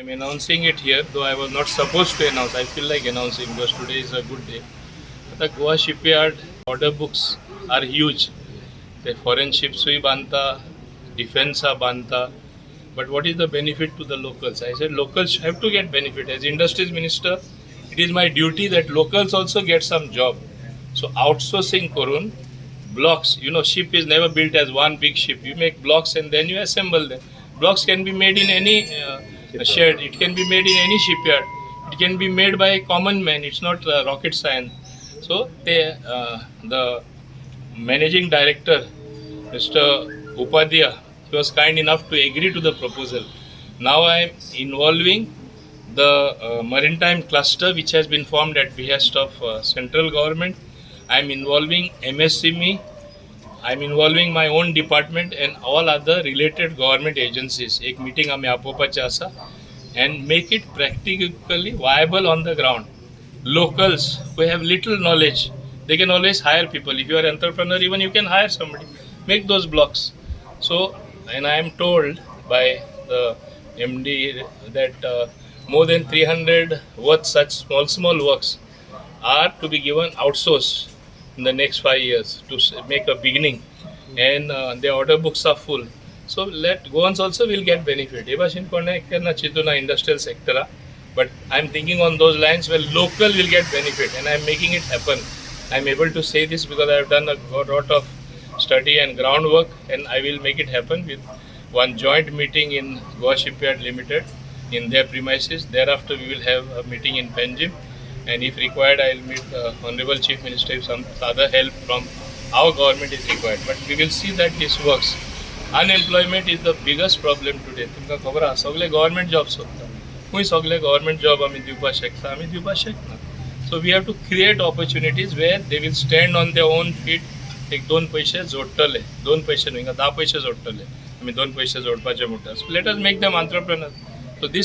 I'm announcing it here, though I was not supposed to announce. I feel like announcing because today is a good day. The Goa shipyard order books are huge. The foreign ships we banta, defense banta. But what is the benefit to the locals? I said locals have to get benefit. As industries minister, it is my duty that locals also get some job. So outsourcing Korun, blocks, ship is never built as one big ship. You make blocks and then you assemble them. Blocks can be made in any shed. It can be made in any shipyard. It can be made by a common man. It's not rocket science. So the managing director, Mr. Upadhyaya, he was kind enough to agree to the proposal. Now I am involving the maritime cluster which has been formed at behest of central government. I am involving MSME, I am involving my own department and all other related government agencies. एक meeting आम्ही आपोपाची आसा and make it practically viable on the ground. Locals who have little knowledge, they can always hire people. If you are an entrepreneur, even you can hire somebody. Make those blocks. So, and I am told by the MD that more than 300 worth such small works are to be given outsourced in the next 5 years to make a beginning, and the order books are full. So let Goans also will get benefit. Ebashin kone karna chituna industrial sector, but I'm thinking on those lines where local will get benefit, and I'm making it happen. I'm able to say this because I've done a lot of study and groundwork, and I will make it happen with one joint meeting in Goa Shipyard Limited in their premises. Thereafter, we will have a meeting in Panjim, and if required, I will meet Honorable Chief Minister if some other help from our government is required. But we will see that this works. Unemployment is the biggest problem today. तुमका खबर आहा सगळे government jobs होता. खूंय सगळे government job आमी दिवपाक शकता, आमी दिवपाक शकना. So we have to create opportunities where they will stand on their own feet. एक 2 पैसे जोडटले, 2 पैसे न्हय 10 पैसे जोडटले. आमी 2 पैसे जोडपाचे म्हणटा. So let us make them entrepreneurs.